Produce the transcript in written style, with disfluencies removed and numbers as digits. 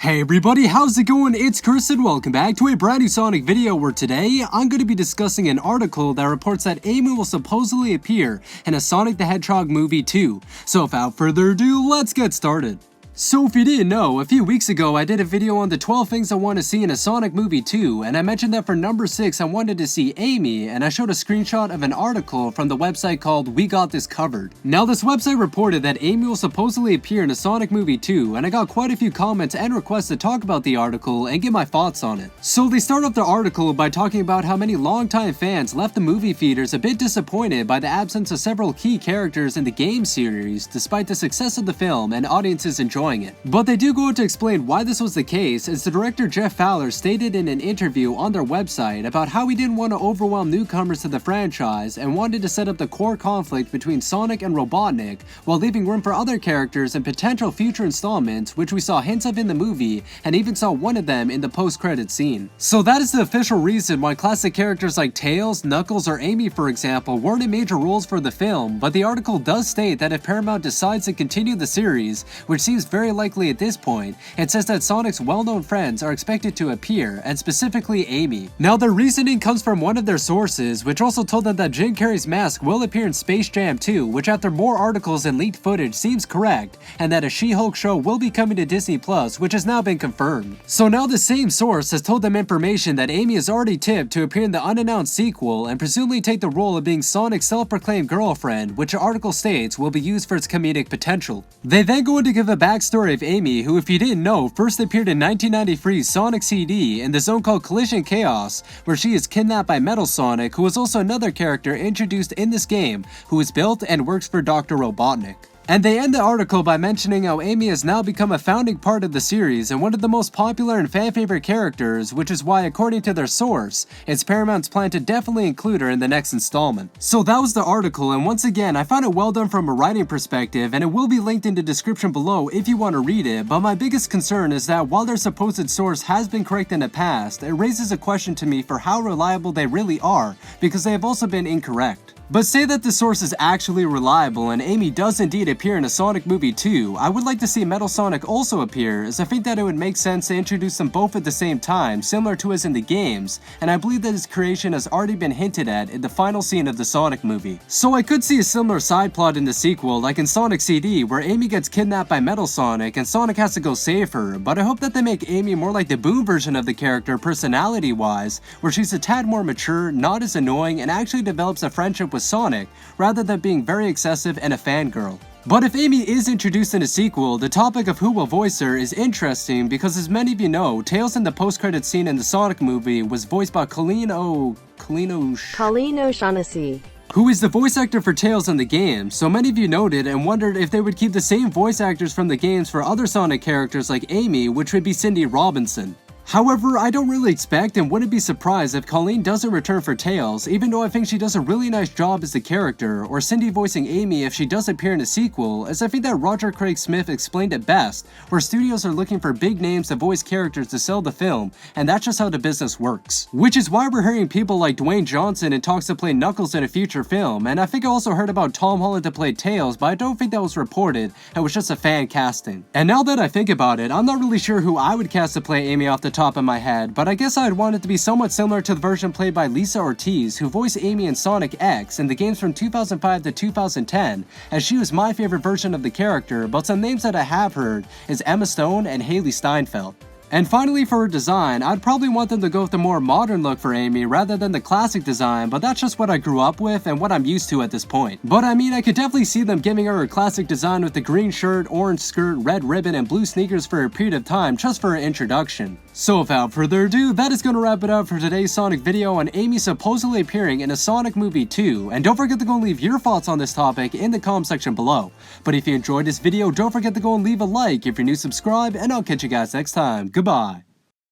Hey everybody, how's it going? It's Chris and welcome back to a brand new Sonic video where today I'm going to be discussing an article that reports that Amy will supposedly appear in a Sonic the Hedgehog movie 2. So without further ado, let's get started. So if you didn't know, a few weeks ago I did a video on the 12 things I want to see in a Sonic movie 2, and I mentioned that for number 6 I wanted to see Amy, and I showed a screenshot of an article from the website called We Got This Covered. Now this website reported that Amy will supposedly appear in a Sonic movie 2, and I got quite a few comments and requests to talk about the article and give my thoughts on it. So they start off their article by talking about how many longtime fans left the movie theaters a bit disappointed by the absence of several key characters in the game series, despite the success of the film and audiences enjoying it. But they do go on to explain why this was the case, as the director Jeff Fowler stated in an interview on their website about how he didn't want to overwhelm newcomers to the franchise and wanted to set up the core conflict between Sonic and Robotnik while leaving room for other characters in potential future installments, which we saw hints of in the movie and even saw one of them in the post-credit scene. So that is the official reason why classic characters like Tails, Knuckles, or Amy for example weren't in major roles for the film, but the article does state that if Paramount decides to continue the series, which seems very likely at this point, it says that Sonic's well-known friends are expected to appear, and specifically Amy. Now their reasoning comes from one of their sources, which also told them that Jim Carrey's mask will appear in Space Jam 2, which after more articles and leaked footage seems correct, and that a She-Hulk show will be coming to Disney Plus, which has now been confirmed. So now the same source has told them information that Amy is already tipped to appear in the unannounced sequel and presumably take the role of being Sonic's self-proclaimed girlfriend, which the article states will be used for its comedic potential. They then go on to give a backstory of Amy, who, if you didn't know, first appeared in 1993's Sonic CD in the zone called Collision Chaos, where she is kidnapped by Metal Sonic, who is also another character introduced in this game, who is built and works for Dr. Robotnik. And they end the article by mentioning how Amy has now become a founding part of the series and one of the most popular and fan-favorite characters, which is why, according to their source, it's Paramount's plan to definitely include her in the next installment. So that was the article, and once again, I found it well done from a writing perspective, and it will be linked in the description below if you want to read it, but my biggest concern is that while their supposed source has been correct in the past, it raises a question to me for how reliable they really are, because they have also been incorrect. But say that the source is actually reliable and Amy does indeed appear in a Sonic movie 2, I would like to see Metal Sonic also appear, as I think that it would make sense to introduce them both at the same time, similar to as in the games, and I believe that his creation has already been hinted at in the final scene of the Sonic movie. So I could see a similar side plot in the sequel, like in Sonic CD, where Amy gets kidnapped by Metal Sonic and Sonic has to go save her, but I hope that they make Amy more like the Boom version of the character personality-wise, where she's a tad more mature, not as annoying, and actually develops a friendship with Sonic, rather than being very excessive and a fangirl. But if Amy is introduced in a sequel, the topic of who will voice her is interesting because, as many of you know, Tails in the post-credit scene in the Sonic movie was voiced by Colleen O'Shaughnessy, who is the voice actor for Tails in the game, so many of you noted and wondered if they would keep the same voice actors from the games for other Sonic characters like Amy, which would be Cindy Robinson. However, I don't really expect and wouldn't be surprised if Colleen doesn't return for Tails, even though I think she does a really nice job as the character, or Cindy voicing Amy if she does appear in a sequel, as I think that Roger Craig Smith explained it best, where studios are looking for big names to voice characters to sell the film, and that's just how the business works. Which is why we're hearing people like Dwayne Johnson in talks to play Knuckles in a future film, and I think I also heard about Tom Holland to play Tails, but I don't think that was reported, and was just a fan casting. And now that I think about it, I'm not really sure who I would cast to play Amy off the top of my head, but I guess I'd want it to be somewhat similar to the version played by Lisa Ortiz, who voiced Amy in Sonic X in the games from 2005 to 2010, as she was my favorite version of the character, but some names that I have heard is Emma Stone and Haley Steinfeld. And finally, for her design, I'd probably want them to go with the more modern look for Amy rather than the classic design, but that's just what I grew up with and what I'm used to at this point. But I mean, I could definitely see them giving her a classic design with the green shirt, orange skirt, red ribbon, and blue sneakers for a period of time just for her introduction. So without further ado, that is going to wrap it up for today's Sonic video on Amy supposedly appearing in a Sonic movie 2, and don't forget to go and leave your thoughts on this topic in the comment section below. But if you enjoyed this video, don't forget to go and leave a like. If you're new, subscribe, and I'll catch you guys next time. Goodbye.